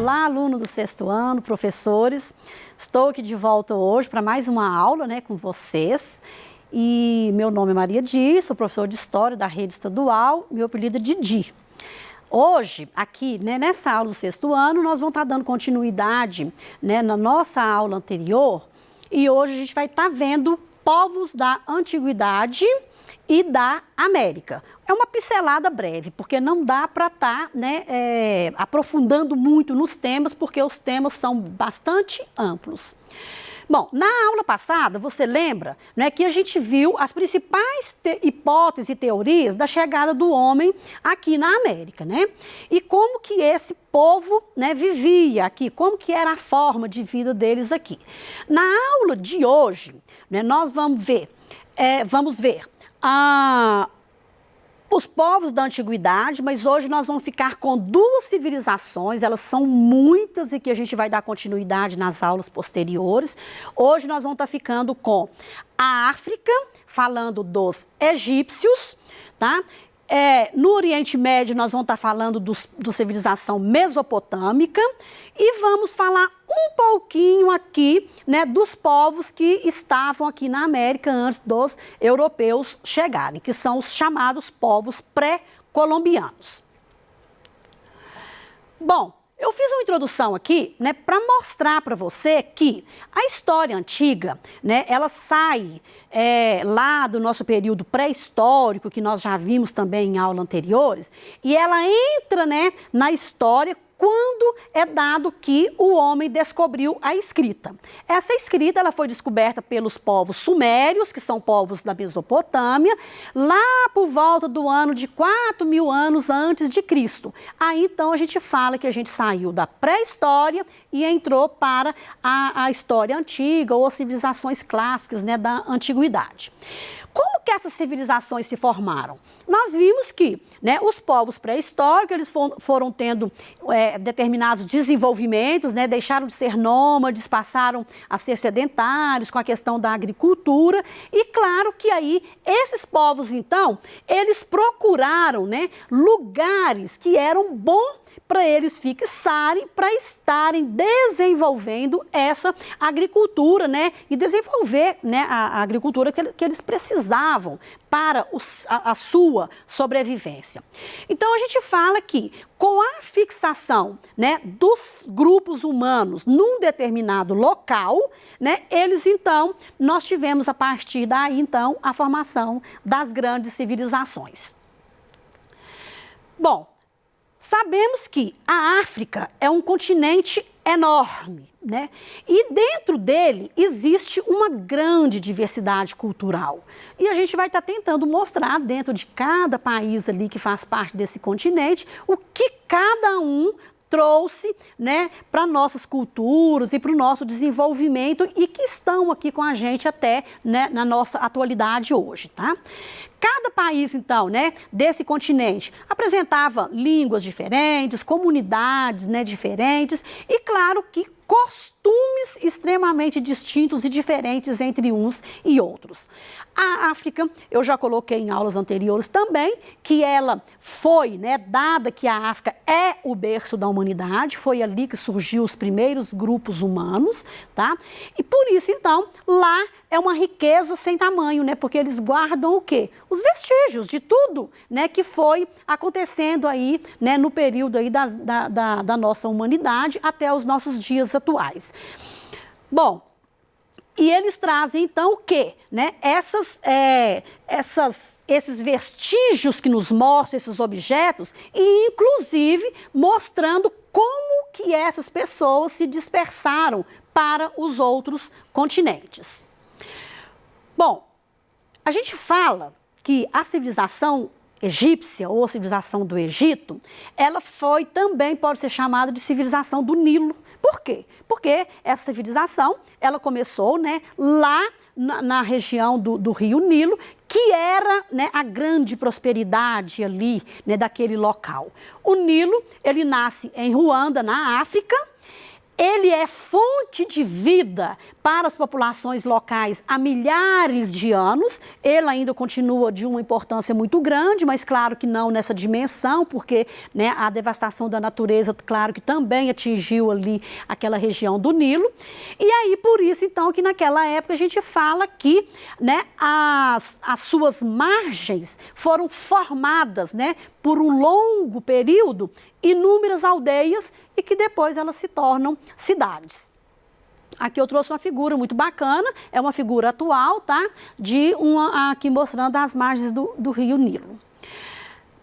Olá, aluno do sexto ano, professores. Estou aqui de volta hoje para mais uma aula, né, com vocês. E meu nome é Maria Di, sou professora de História da Rede Estadual, meu apelido é Didi. Hoje, aqui, né, nessa aula do sexto ano, nós vamos estar dando continuidade, né, na nossa aula anterior. E hoje a gente vai estar vendo povos da Antiguidade e da América. É uma pincelada breve, porque não dá para estar, né, aprofundando muito nos temas, porque os temas são bastante amplos. Bom, na aula passada, você lembra, né, que a gente viu as principais hipóteses e teorias da chegada do homem aqui na América, né? E como que esse povo, né, vivia aqui, como que era a forma de vida deles aqui. Na aula de hoje, né, nós vamos ver os povos da antiguidade, mas hoje nós vamos ficar com duas civilizações, elas são muitas e que a gente vai dar continuidade nas aulas posteriores. Hoje nós vamos estar ficando com a África, falando dos egípcios, tá? No Oriente Médio nós vamos estar falando da civilização mesopotâmica e vamos falar um pouquinho aqui, né, dos povos que estavam aqui na América antes dos europeus chegarem, que são os chamados povos pré-colombianos. Bom, eu fiz uma introdução aqui, né, para mostrar para você que a história antiga, né, ela sai lá do nosso período pré-histórico, que nós já vimos também em aulas anteriores, e ela entra, né, na história quando é dado que o homem descobriu a escrita. Essa escrita ela foi descoberta pelos povos sumérios, que são povos da Mesopotâmia, lá por volta do ano de 4.000 anos antes de Cristo. Aí então a gente fala que a gente saiu da pré-história e entrou para a história antiga ou as civilizações clássicas, né, da antiguidade. Como que essas civilizações se formaram? Nós vimos que, né, os povos pré-históricos eles foram tendo determinados desenvolvimentos, né, deixaram de ser nômades, passaram a ser sedentários com a questão da agricultura e claro que aí esses povos então, eles procuraram, né, lugares que eram bons para eles fixarem, para estarem desenvolvendo essa agricultura, né, e desenvolver, né, a agricultura que eles precisavam para a sua sobrevivência. Então a gente fala que com a fixação, né, dos grupos humanos num determinado local, né, nós tivemos a partir daí então a formação das grandes civilizações. Bom, sabemos que a África é um continente enorme, né? E dentro dele existe uma grande diversidade cultural. E a gente vai estar tentando mostrar dentro de cada país ali que faz parte desse continente o que cada um trouxe, né, para nossas culturas e para o nosso desenvolvimento e que estão aqui com a gente até, né, na nossa atualidade hoje, tá? Cada país, então, né, desse continente apresentava línguas diferentes, comunidades, né, diferentes e, claro, que costumes extremamente distintos e diferentes entre uns e outros. A África, eu já coloquei em aulas anteriores também, que ela foi, né, dada que a África é o berço da humanidade, foi ali que surgiu os primeiros grupos humanos, tá? E por isso, então, lá é uma riqueza sem tamanho, né? Porque eles guardam o quê? Os vestígios de tudo, né, que foi acontecendo aí, né, no período aí da nossa humanidade até os nossos dias atuais. Bom, e eles trazem então o quê? Né? Esses vestígios que nos mostram, esses objetos, e inclusive mostrando como que essas pessoas se dispersaram para os outros continentes. Bom, a gente fala que a civilização egípcia ou a civilização do Egito, ela foi também, pode ser chamada de civilização do Nilo. Por quê? Porque essa civilização, ela começou, né, lá na região do rio Nilo, que era, né, a grande prosperidade ali, né, daquele local. O Nilo, ele nasce em Ruanda, na África, ele é fonte de vida para as populações locais há milhares de anos. Ele ainda continua de uma importância muito grande, mas claro que não nessa dimensão, porque, né, a devastação da natureza, claro que também atingiu ali aquela região do Nilo. E aí, por isso, então, que naquela época a gente fala que, né, as suas margens foram formadas, né, por um longo período, inúmeras aldeias e que depois elas se tornam cidades. Aqui eu trouxe uma figura muito bacana, é uma figura atual, tá? Aqui mostrando as margens do rio Nilo.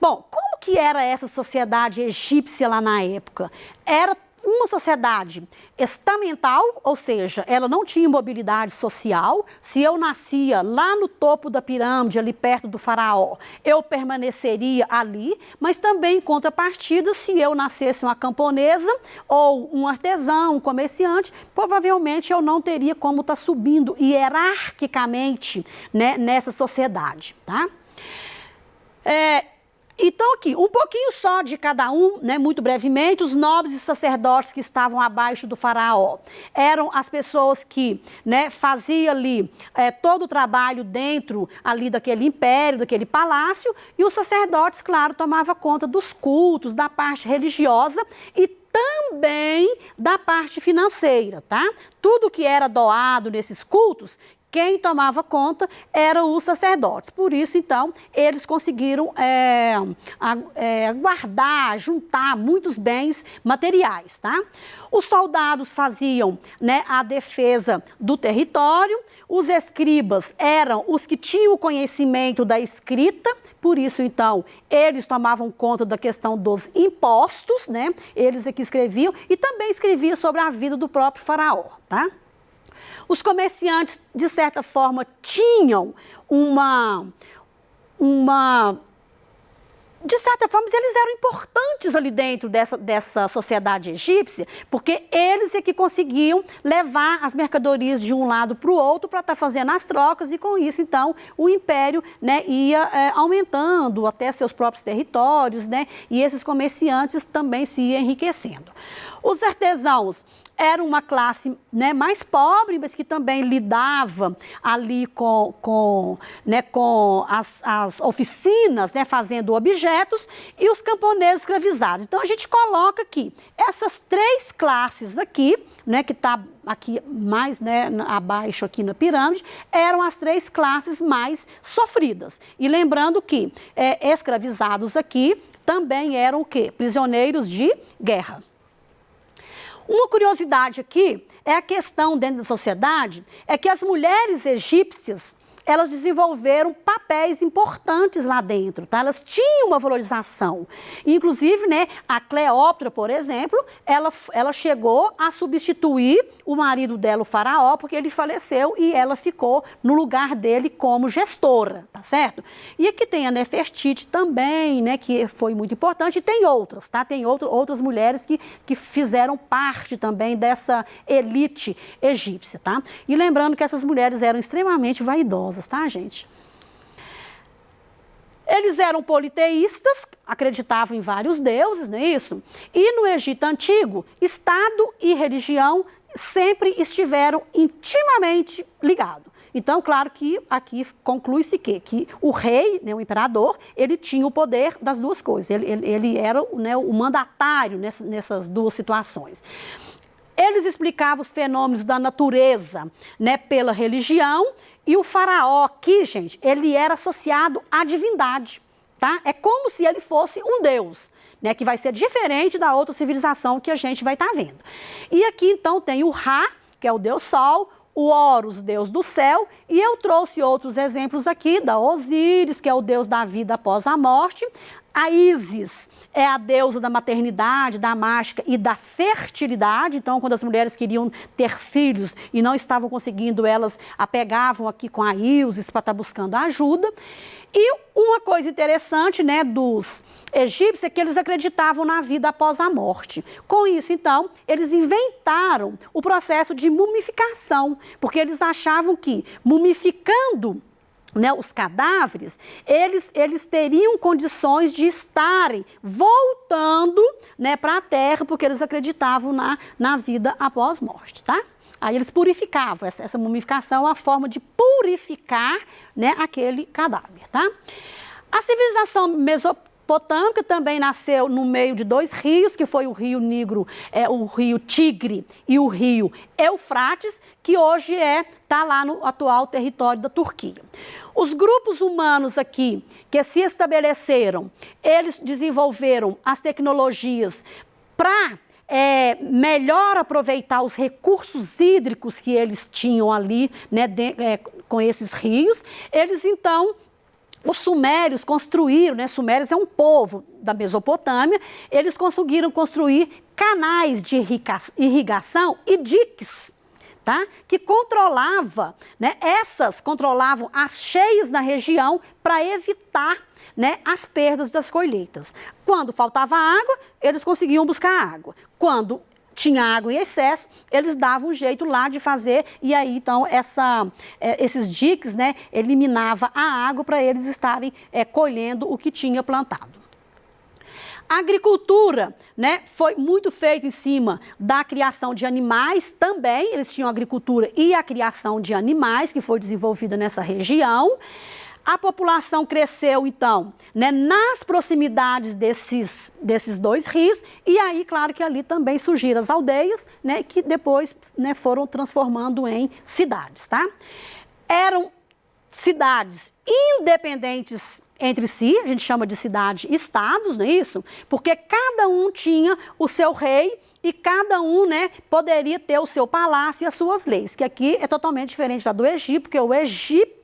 Bom, como que era essa sociedade egípcia lá na época? Era uma sociedade estamental, ou seja, ela não tinha mobilidade social. Se eu nascia lá no topo da pirâmide, ali perto do faraó, eu permaneceria ali, mas também em contrapartida, se eu nascesse uma camponesa ou um artesão, um comerciante, provavelmente eu não teria como estar subindo hierarquicamente, né, nessa sociedade, tá? Então, aqui, um pouquinho só de cada um, né, muito brevemente. Os nobres e sacerdotes que estavam abaixo do faraó eram as pessoas que, né, faziam ali todo o trabalho dentro ali daquele império, daquele palácio, e os sacerdotes, claro, tomavam conta dos cultos, da parte religiosa e também da parte financeira, tá? Tudo que era doado nesses cultos, quem tomava conta eram os sacerdotes. Por isso, então, eles conseguiram guardar, juntar muitos bens materiais, tá? Os soldados faziam, né, a defesa do território, os escribas eram os que tinham conhecimento da escrita, por isso, então, eles tomavam conta da questão dos impostos, né? Eles é que escreviam e também escreviam sobre a vida do próprio faraó, tá? Os comerciantes, de certa forma, tinham de certa forma, eles eram importantes ali dentro dessa sociedade egípcia, porque eles é que conseguiam levar as mercadorias de um lado para o outro para estar fazendo as trocas, e com isso, então, o império, né, ia aumentando até seus próprios territórios, né, e esses comerciantes também se iam enriquecendo. Os artesãos eram uma classe, né, mais pobre, mas que também lidava ali com as oficinas, né, fazendo objetos, e os camponeses escravizados. Então, a gente coloca aqui essas três classes aqui, né, que está aqui mais, né, abaixo aqui na pirâmide, eram as três classes mais sofridas. E lembrando que escravizados aqui também eram o quê? Prisioneiros de guerra. Uma curiosidade aqui é a questão dentro da sociedade, é que as mulheres egípcias, elas desenvolveram papéis importantes lá dentro, tá? Elas tinham uma valorização. Inclusive, né, a Cleópatra, por exemplo, ela chegou a substituir o marido dela, o faraó, porque ele faleceu e ela ficou no lugar dele como gestora, tá certo? E aqui tem a Nefertiti também, né, que foi muito importante, e tem outras, tá? Tem outras mulheres que fizeram parte também dessa elite egípcia, tá? E lembrando que essas mulheres eram extremamente vaidosas, tá, gente? Eles eram politeístas, acreditavam em vários deuses, não é isso? E no Egito Antigo, Estado e religião sempre estiveram intimamente ligados. Então, claro que aqui conclui-se que o rei, né, o imperador, ele tinha o poder das duas coisas. Ele era, né, o mandatário nessas duas situações. Eles explicavam os fenômenos da natureza, né, pela religião, e o faraó aqui, gente, ele era associado à divindade, tá? É como se ele fosse um deus, né, que vai ser diferente da outra civilização que a gente vai estar vendo. E aqui, então, tem o Ra, que é o deus sol, o Horus, deus do céu, e eu trouxe outros exemplos aqui, da Osíris, que é o deus da vida após a morte. A Ísis é a deusa da maternidade, da mágica e da fertilidade. Então, quando as mulheres queriam ter filhos e não estavam conseguindo, elas apegavam aqui com a Ísis para estar buscando ajuda. E uma coisa interessante, né, dos egípcios é que eles acreditavam na vida após a morte. Com isso, então, eles inventaram o processo de mumificação, porque eles achavam que mumificando né, os cadáveres, eles teriam condições de estarem voltando, né, para a terra, porque eles acreditavam na vida após morte, tá? Aí eles purificavam, essa mumificação é uma forma de purificar, né, aquele cadáver, tá? A civilização mesopotâmica também nasceu no meio de dois rios, que foi o rio Nigro, o rio Tigre e o rio Eufrates, que hoje está lá no atual território da Turquia. Os grupos humanos aqui que se estabeleceram, eles desenvolveram as tecnologias para melhor aproveitar os recursos hídricos que eles tinham ali, né, com esses rios. Eles, então, os sumérios construíram, né, sumérios é um povo da Mesopotâmia, eles conseguiram construir canais de irrigação e diques, tá? Que controlavam as cheias na região para evitar, né, as perdas das colheitas. Quando faltava água, eles conseguiam buscar água. Quando tinha água em excesso, eles davam um jeito lá de fazer, e aí então esses diques, né, eliminava a água para eles estarem colhendo o que tinha plantado. A agricultura, né, foi muito feita em cima da criação de animais também, eles tinham a agricultura e a criação de animais, que foi desenvolvida nessa região. A população cresceu, então, né, nas proximidades desses dois rios, e aí, claro que ali também surgiram as aldeias, né, que depois, né, foram transformando em cidades, tá? Eram cidades independentes entre si, a gente chama de cidade-estados, não é isso? Porque cada um tinha o seu rei e cada um, né, poderia ter o seu palácio e as suas leis, que aqui é totalmente diferente da do Egito, porque o Egito,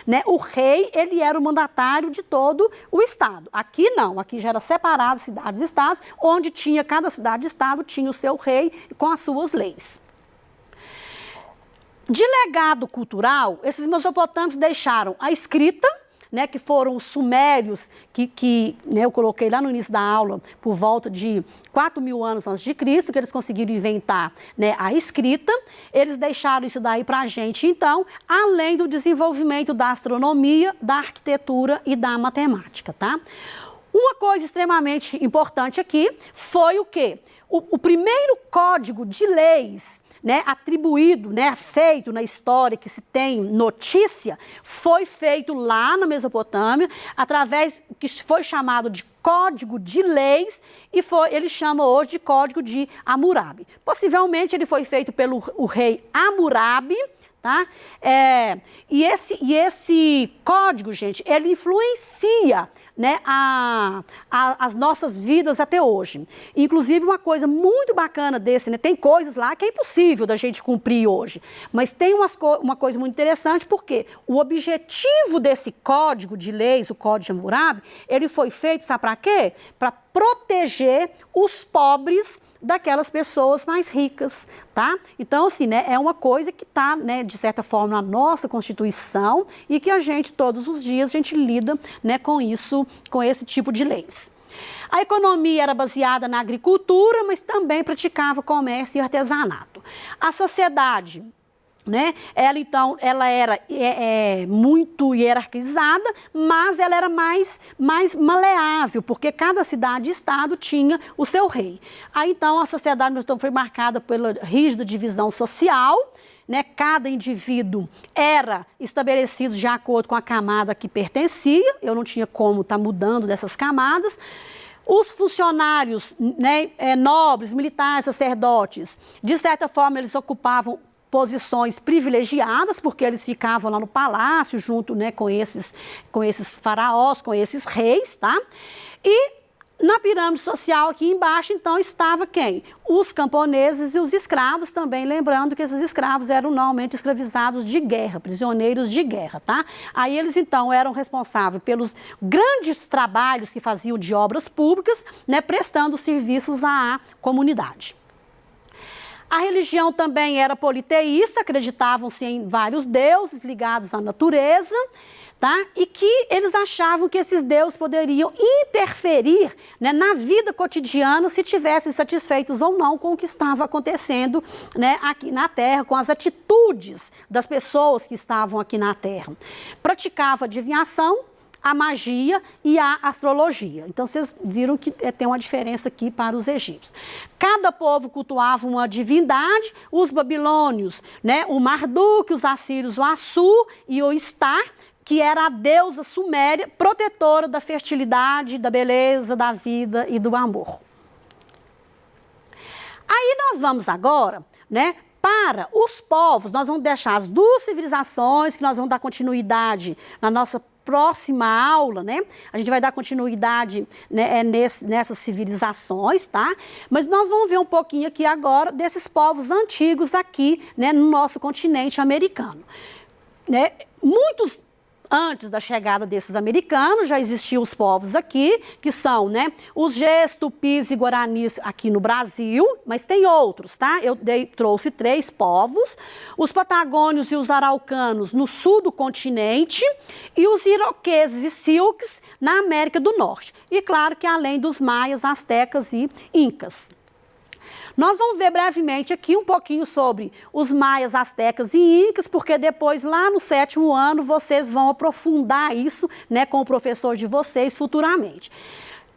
né, o rei, ele era o mandatário de todo o estado. Aqui não, aqui já era separado cidades e estados, onde tinha cada cidade e estado tinha o seu rei com as suas leis. De legado cultural, esses mesopotâmicos deixaram a escrita, né, que foram os sumérios, né, eu coloquei lá no início da aula, por volta de 4.000 anos antes de Cristo, que eles conseguiram inventar, né, a escrita. Eles deixaram isso daí para a gente, então, além do desenvolvimento da astronomia, da arquitetura e da matemática, tá? Uma coisa extremamente importante aqui foi o quê? O primeiro código de leis, né, atribuído, né, feito na história que se tem notícia, foi feito lá na Mesopotâmia, através que foi chamado de Código de Leis, e ele chama hoje de Código de Hammurabi. Possivelmente ele foi feito pelo rei Hammurabi, tá? E esse código, gente, ele influencia, né, as nossas vidas até hoje. Inclusive, uma coisa muito bacana desse, né, tem coisas lá que é impossível da gente cumprir hoje, mas tem uma coisa muito interessante, porque o objetivo desse código de leis, o Código de Hammurabi, ele foi feito, sabe para quê? Para proteger os pobres daquelas pessoas mais ricas, tá? Então, assim, né, é uma coisa que está, né, de certa forma, na nossa Constituição e que a gente, todos os dias, a gente lida, né, com isso, com esse tipo de leis. A economia era baseada na agricultura, mas também praticava comércio e artesanato. A sociedade, né, ela era muito hierarquizada, mas ela era mais maleável, porque cada cidade e estado tinha o seu rei. Aí, então, a sociedade foi marcada pela rígida divisão social, né, cada indivíduo era estabelecido de acordo com a camada que pertencia, eu não tinha como estar mudando dessas camadas. Os funcionários, né, nobres, militares, sacerdotes, de certa forma, eles ocupavam posições privilegiadas, porque eles ficavam lá no palácio, junto, né, com esses faraós, com esses reis, tá? E na pirâmide social aqui embaixo, então, estava quem? Os camponeses e os escravos também, lembrando que esses escravos eram normalmente escravizados de guerra, prisioneiros de guerra, tá? Aí eles, então, eram responsáveis pelos grandes trabalhos que faziam de obras públicas, né, prestando serviços à comunidade. A religião também era politeísta, acreditavam-se em vários deuses ligados à natureza, tá? E que eles achavam que esses deuses poderiam interferir, né, na vida cotidiana se tivessem satisfeitos ou não com o que estava acontecendo, né, aqui na Terra, com as atitudes das pessoas que estavam aqui na Terra. Praticava adivinhação, a magia e a astrologia. Então, vocês viram que tem uma diferença aqui para os egípcios. Cada povo cultuava uma divindade, os babilônios, né, o Marduk, os assírios, o Assur e o Istar, que era a deusa suméria, protetora da fertilidade, da beleza, da vida e do amor. Aí nós vamos agora, né, para os povos, nós vamos deixar as duas civilizações, que nós vamos dar continuidade na nossa próxima aula, né? A gente vai dar continuidade, né, nessas civilizações, tá? Mas nós vamos ver um pouquinho aqui agora desses povos antigos aqui, né, no nosso continente americano. Né? Muitos antes da chegada desses americanos, já existiam os povos aqui, que são, né, os Gês, Tupis e Guaranis aqui no Brasil, mas tem outros, tá? Eu trouxe 3 povos, os Patagônios e os Araucanos no sul do continente e os Iroqueses e Silques na América do Norte. E claro que além dos Maias, Astecas e Incas. Nós vamos ver brevemente aqui um pouquinho sobre os maias, astecas e incas, porque depois, lá no 7º ano, vocês vão aprofundar isso, né, com o professor de vocês futuramente.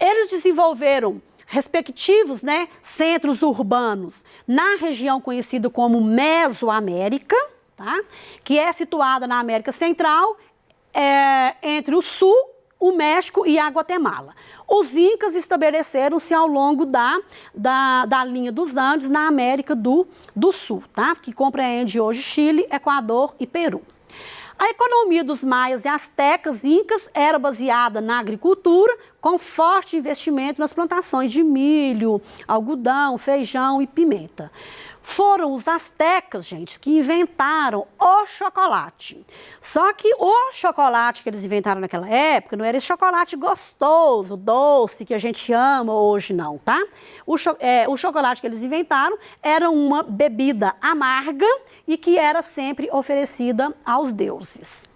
Eles desenvolveram respectivos, né, centros urbanos na região conhecida como Mesoamérica, tá, que é situada na América Central, entre o sul, o México e a Guatemala. Os incas estabeleceram-se ao longo da linha dos Andes na América do Sul, tá? Que compreende hoje Chile, Equador e Peru. A economia dos maias e astecas incas era baseada na agricultura, com forte investimento nas plantações de milho, algodão, feijão e pimenta. Foram os astecas, gente, que inventaram o chocolate. Só que o chocolate que eles inventaram naquela época não era esse chocolate gostoso, doce, que a gente ama hoje não, tá? O chocolate que eles inventaram era uma bebida amarga e que era sempre oferecida aos deuses.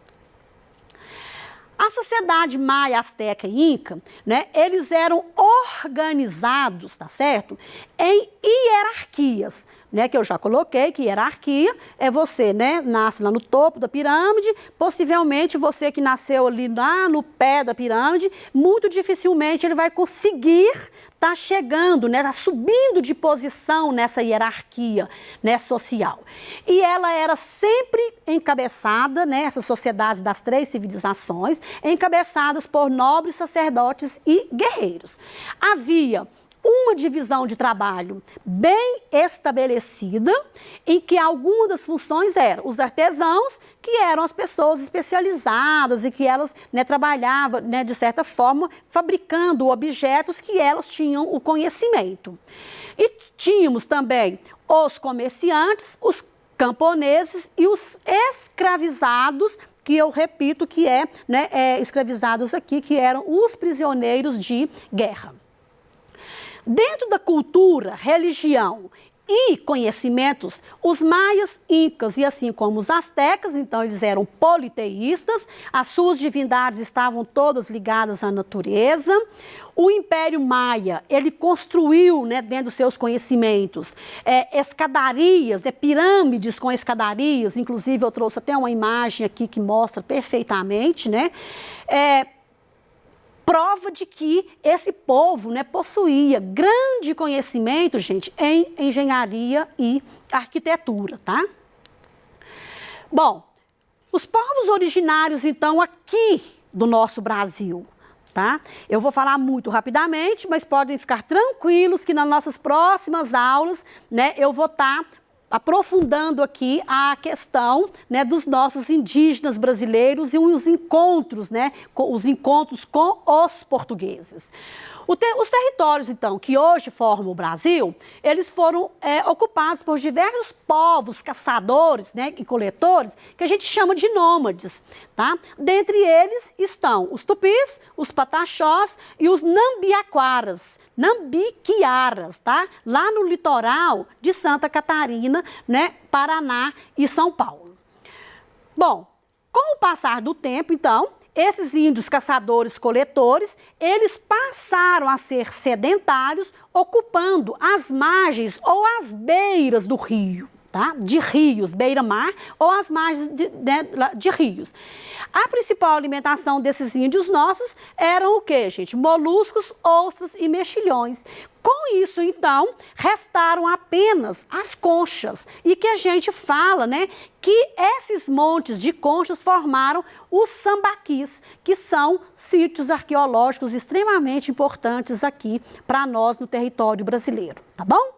A sociedade maia, asteca e inca, né, eles eram organizados, tá certo? Em hierarquias, né, que eu já coloquei, que hierarquia é você, né, nasce lá no topo da pirâmide, possivelmente você que nasceu ali lá no pé da pirâmide, muito dificilmente ele vai conseguir tá chegando, né, tá subindo de posição nessa hierarquia, né, social. E ela era sempre encabeçada, né, essas sociedades das 3 civilizações, encabeçadas por nobres, sacerdotes e guerreiros. Havia uma divisão de trabalho bem estabelecida, em que algumas das funções eram os artesãos, que eram as pessoas especializadas e que elas, né, trabalhavam, né, de certa forma, fabricando objetos que elas tinham o conhecimento. E tínhamos também os comerciantes, os camponeses e os escravizados, que eu repito que escravizados aqui, que eram os prisioneiros de guerra. Dentro da cultura, religião e conhecimentos, os maias, incas e assim como os astecas, então eles eram politeístas, as suas divindades estavam todas ligadas à natureza. O Império Maia, ele construiu, né, dentro dos seus conhecimentos, escadarias, pirâmides com escadarias, inclusive eu trouxe até uma imagem aqui que mostra perfeitamente, né, prova de que esse povo, né, possuía grande conhecimento, gente, em engenharia e arquitetura, tá? Bom, os povos originários, então, aqui do nosso Brasil, tá? Eu vou falar muito rapidamente, mas podem ficar tranquilos que nas nossas próximas aulas, né, eu vou estar aprofundando aqui a questão, né, dos nossos indígenas brasileiros e os encontros, né, os encontros com os portugueses. Os territórios, então, que hoje formam o Brasil, eles foram ocupados por diversos povos, caçadores, né, e coletores, que a gente chama de nômades, tá? Dentre eles estão os tupis, os pataxós e os nambiquaras, tá? Lá no litoral de Santa Catarina, né, Paraná e São Paulo. Bom, com o passar do tempo, então, esses índios caçadores-coletores, eles passaram a ser sedentários, ocupando as margens ou as beiras do rio, tá? De rios, beira-mar ou as margens de rios. A principal alimentação desses índios nossos eram o quê, gente? Moluscos, ostras e mexilhões. Com isso, então, restaram apenas as conchas e que a gente fala, né, que esses montes de conchas formaram os sambaquis, que são sítios arqueológicos extremamente importantes aqui para nós no território brasileiro, tá bom?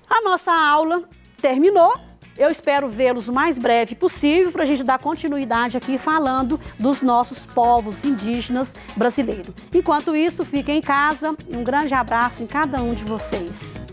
A nossa aula terminou. Eu espero vê-los o mais breve possível para a gente dar continuidade aqui falando dos nossos povos indígenas brasileiros. Enquanto isso, fiquem em casa e um grande abraço em cada um de vocês.